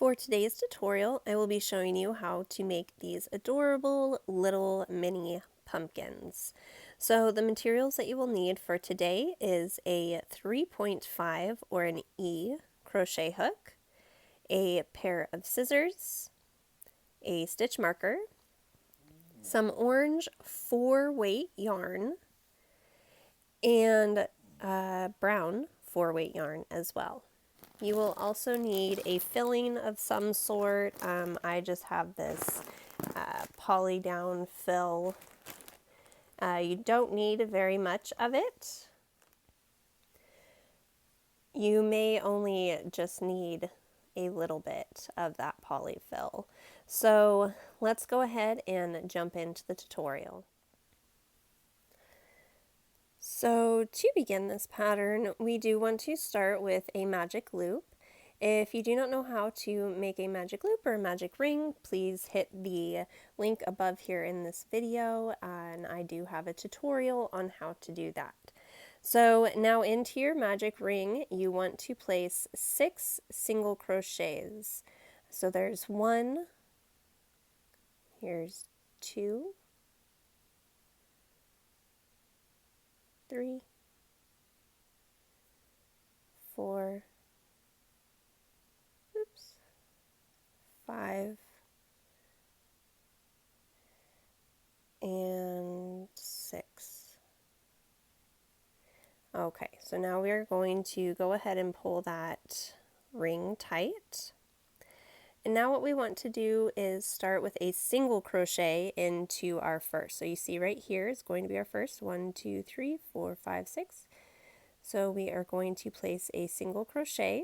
For today's tutorial, I will be showing you how to make these adorable little mini pumpkins. So the materials that you will need for today is a 3.5 or an E crochet hook, a pair of scissors, a stitch marker, some orange 4-weight yarn, and brown 4-weight yarn as well. You will also need a filling of some sort. I just have this poly down fill. You don't need very much of it. You may only just need a little bit of that poly fill. So let's go ahead and jump into the tutorial. So to begin this pattern, we do want to start with a magic loop. If you do not know how to make a magic loop or a magic ring, please hit the link above here in this video, and I do have a tutorial on how to do that. So now into your magic ring, you want to place 6 single crochets. So there's 1, here's 2, 3, 4, 5, and 6. Okay, so now we are going to go ahead and pull that ring tight. And now what we want to do is start with a single crochet into our first. So you see right here is going to be our first. 1, 2, 3, 4, 5, 6. So we are going to place a single crochet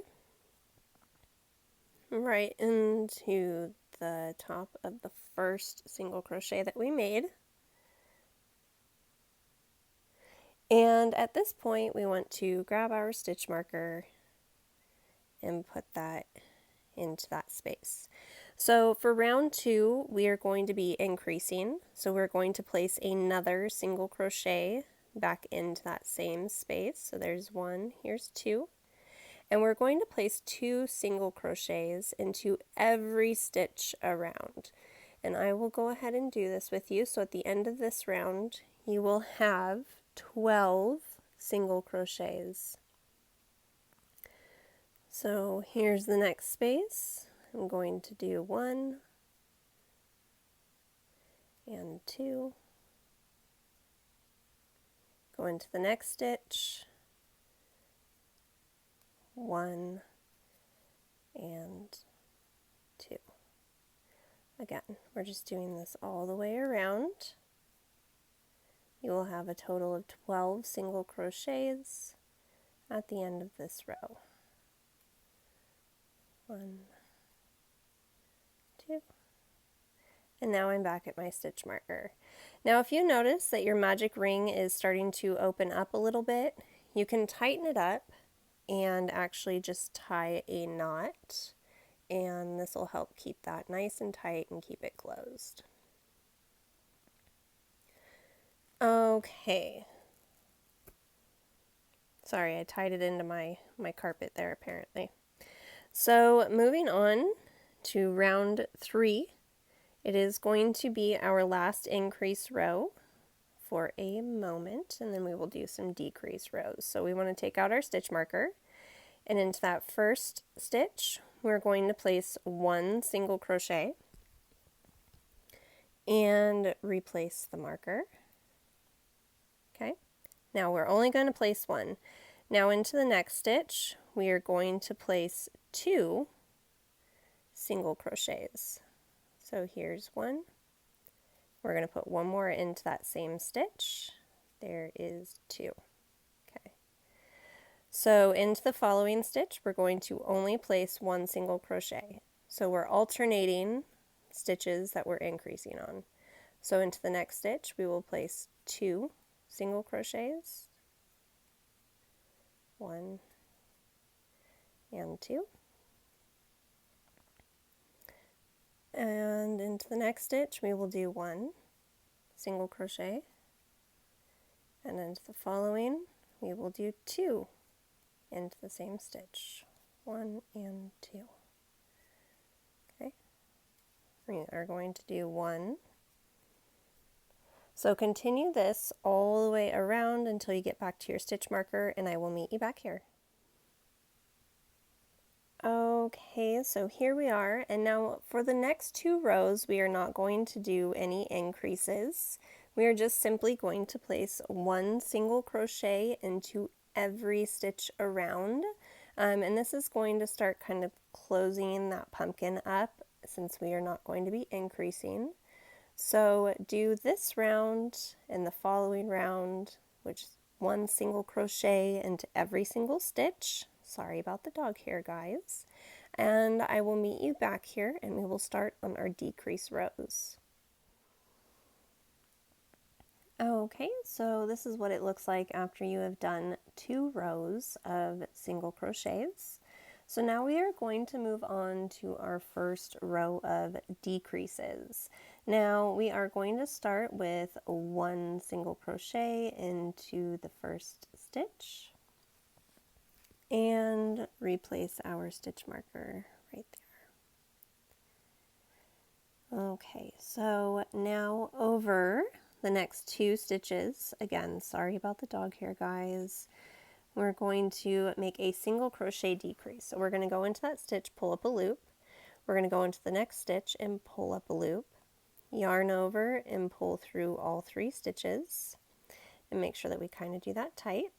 right into the top of the first single crochet that we made. And at this point we want to grab our stitch marker and put that into that space. So for round 2 we are going to be increasing, so we're going to place another single crochet back into that same space. So there's 1, here's 2, and we're going to place 2 single crochets into every stitch around. And I will go ahead and do this with you. So at the end of this round you will have 12 single crochets. So here's the next space. I'm going to do 1 and 2. Go into the next stitch. 1 and 2. Again, we're just doing this all the way around. You will have a total of 12 single crochets at the end of this row. 1, 2, and now I'm back at my stitch marker. Now if you notice that your magic ring is starting to open up a little bit, you can tighten it up and actually just tie a knot, and this will help keep that nice and tight and keep it closed. Okay. Sorry, I tied it into my carpet there apparently. So moving on to round 3, it is going to be our last increase row for a moment, and then we will do some decrease rows. So we want to take out our stitch marker, and into that first stitch we're going to place 1 single crochet and replace the marker. Okay, now we're only going to place 1. Now into the next stitch we are going to place 2 single crochets. So here's 1. We're going to put 1 more into that same stitch. There is 2. Okay. So into the following stitch we're going to only place 1 single crochet. So we're alternating stitches that we're increasing on. So into the next stitch we will place 2 single crochets. 1 and 2. And into the next stitch we will do 1 single crochet, and into the following we will do 2 into the same stitch. 1 and 2. We are going to do 1. So continue this all the way around until you get back to your stitch marker, and I will meet you back here. Okay, so here we are, and now for the next 2 rows we are not going to do any increases. We are just simply going to place 1 single crochet into every stitch around, and this is going to start kind of closing that pumpkin up since we are not going to be increasing. So do this round and the following round, which is 1 single crochet into every single stitch. Sorry about the dog hair, guys. And I will meet you back here and we will start on our decrease rows. Okay, so this is what it looks like after you have done 2 rows of single crochets. So now we are going to move on to our first row of decreases. Now we are going to start with 1 single crochet into the first stitch and replace our stitch marker right there. Okay, so now over the next 2 stitches, again, sorry about the dog hair, guys, we're going to make a single crochet decrease. So we're going to go into that stitch, pull up a loop. We're going to go into the next stitch and pull up a loop, yarn over and pull through all 3 stitches, and make sure that we kind of do that tight.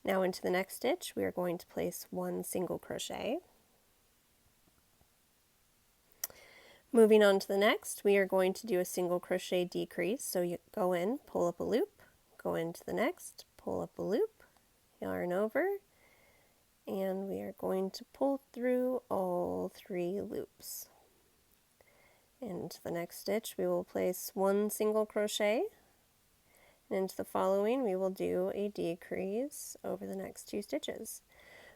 Now into the next stitch we are going to place 1 single crochet. Moving on to the next, we are going to do a single crochet decrease. So you go in, pull up a loop, go into the next, pull up a loop, yarn over, and we are going to pull through all 3 loops. Into the next stitch we will place 1 single crochet, and into the following we will do a decrease over the next 2 stitches.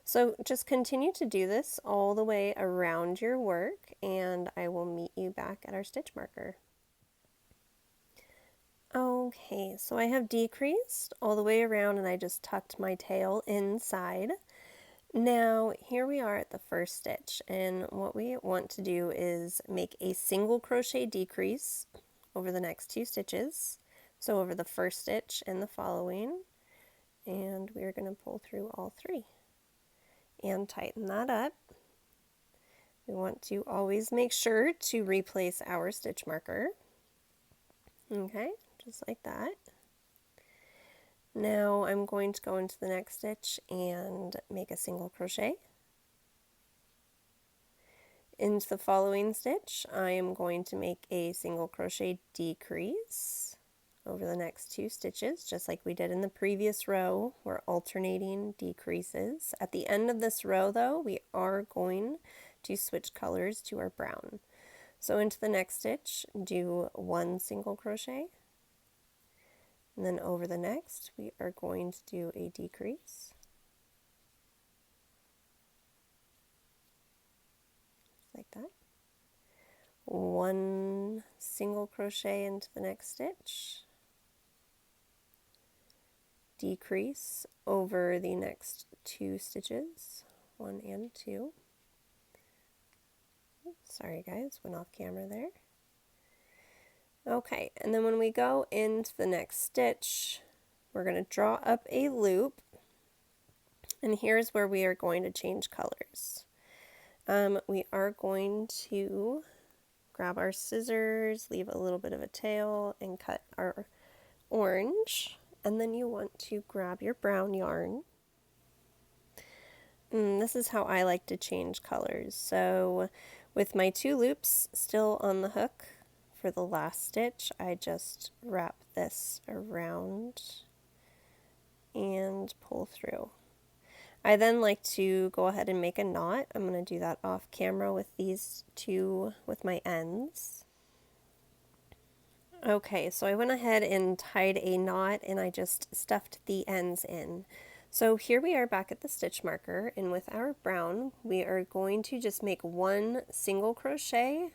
So just continue to do this all the way around your work, and I will meet you back at our stitch marker. Okay, so I have decreased all the way around and I just tucked my tail inside. Now here we are at the first stitch, and what we want to do is make a single crochet decrease over the next 2 stitches. So over the first stitch and the following, and we're going to pull through all 3 and tighten that up. We want to always make sure to replace our stitch marker. Okay, just like that. Now I'm going to go into the next stitch and make a single crochet. Into the following stitch I am going to make a single crochet decrease over the next 2 stitches, just like we did in the previous row. We're alternating decreases. At the end of this row though, we are going to switch colors to our brown. So into the next stitch, do 1 single crochet, and then over the next we are going to do a decrease. Like that. 1 single crochet into the next stitch, decrease over the next 2 stitches, 1 and 2. Sorry guys, went off camera there. Okay, and then when we go into the next stitch, we're going to draw up a loop, and here's where we are going to change colors. We are going to grab our scissors, leave a little bit of a tail, and cut our orange. And then you want to grab your brown yarn. And this is how I like to change colors. So with my 2 loops still on the hook for the last stitch, I just wrap this around and pull through. I then like to go ahead and make a knot. I'm going to do that off camera with these 2 with my ends. Okay, so I went ahead and tied a knot and I just stuffed the ends in. So here we are back at the stitch marker, and with our brown we are going to just make 1 single crochet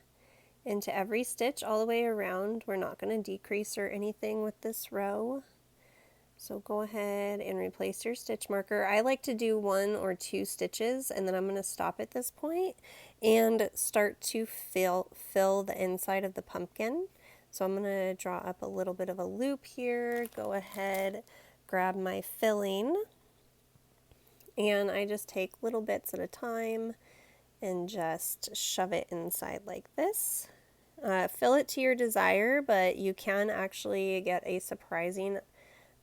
into every stitch all the way around. We're not going to decrease or anything with this row. So go ahead and replace your stitch marker. I like to do 1 or 2 stitches and then I'm going to stop at this point and start to fill the inside of the pumpkin. So I'm going to draw up a little bit of a loop here. Go ahead, grab my filling, and I just take little bits at a time and just shove it inside like this. Fill it to your desire, but you can actually get a surprising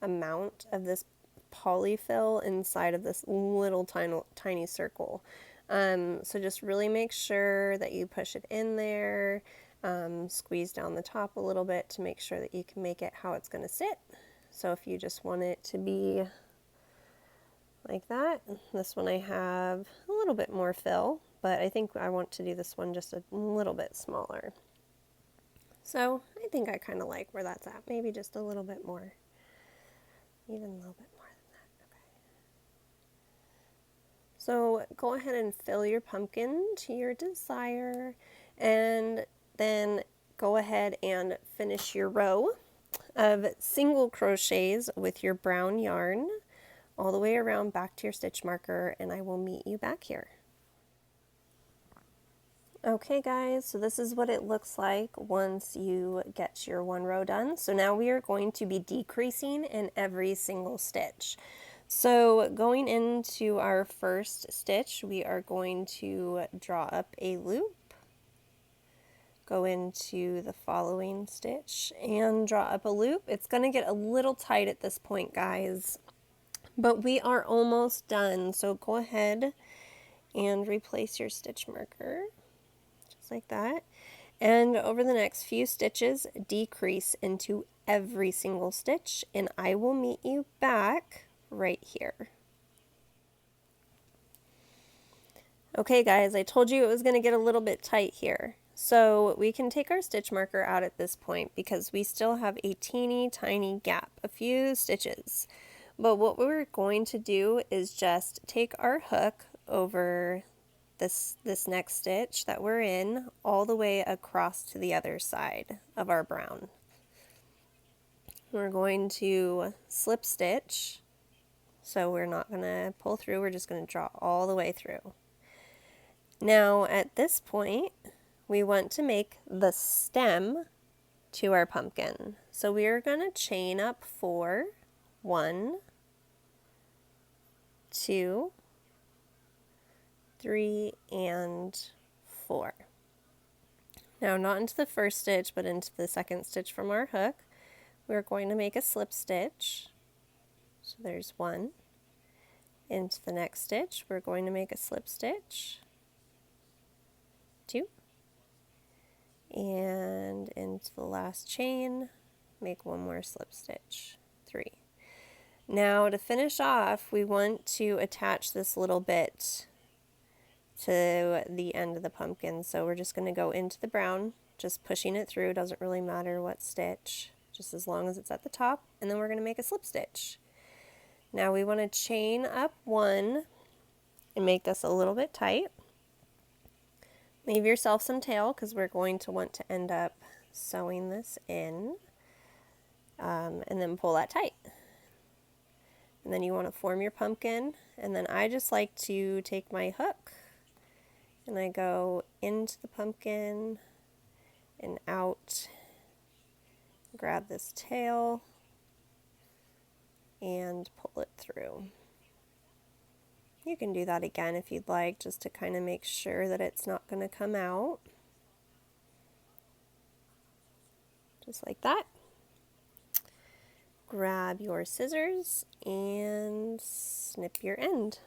amount of this polyfill inside of this little tiny circle. So just really make sure that you push it in there, squeeze down the top a little bit to make sure that you can make it how it's going to sit. So if you just want it to be like that, this one I have a little bit more fill, but I think I want to do this one just a little bit smaller. So I think I kind of like where that's at, maybe just a little bit more, even a little bit more than that. Okay. So go ahead and fill your pumpkin to your desire, and then go ahead and finish your row of single crochets with your brown yarn all the way around back to your stitch marker, and I will meet you back here. Okay guys, so this is what it looks like once you get your one row done. So now we are going to be decreasing in every single stitch. So going into our first stitch, we are going to draw up a loop, go into the following stitch and draw up a loop. It's going to get a little tight at this point, guys, but we are almost done. So go ahead and replace your stitch marker. Like that, and over the next few stitches decrease into every single stitch, and I will meet you back right here. Okay guys, I told you it was going to get a little bit tight here, so we can take our stitch marker out at this point because we still have a teeny tiny gap, a few stitches. But what we're going to do is just take our hook over this next stitch that we're in all the way across to the other side of our brown. We're going to slip stitch, so we're not going to pull through, we're just going to draw all the way through. Now at this point we want to make the stem to our pumpkin, so we are going to chain up 4, 1, 2, 3, and 4. Now not into the first stitch, but into the second stitch from our hook, we're going to make a slip stitch. So there's 1. Into the next stitch, we're going to make a slip stitch, 2, and into the last chain, make 1 more slip stitch, 3. Now to finish off, we want to attach this little bit to the end of the pumpkin, so we're just going to go into the brown, just pushing it through. Doesn't really matter what stitch, just as long as it's at the top, and then we're going to make a slip stitch. Now we want to chain up 1 and make this a little bit tight. Leave yourself some tail because we're going to want to end up sewing this in, and then pull that tight. And then you want to form your pumpkin, and then I just like to take my hook and I go into the pumpkin and out, grab this tail and pull it through. You can do that again if you'd like, just to kind of make sure that it's not going to come out. Just like that. Grab your scissors and snip your end.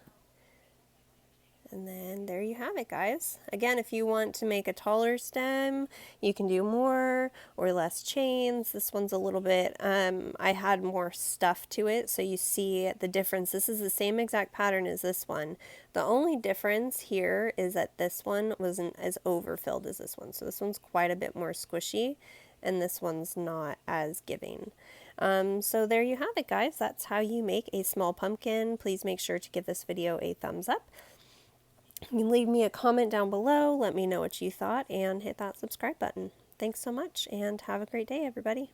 And then there you have it, guys. Again, if you want to make a taller stem, you can do more or less chains. This one's a little bit, I had more stuff to it, so you see the difference. This is the same exact pattern as this one. The only difference here is that this one wasn't as overfilled as this one. So this one's quite a bit more squishy, and this one's not as giving. So there you have it, guys. That's how you make a small pumpkin. Please make sure to give this video a thumbs up. You can leave me a comment down below, let me know what you thought, and hit that subscribe button. Thanks so much, and have a great day, everybody.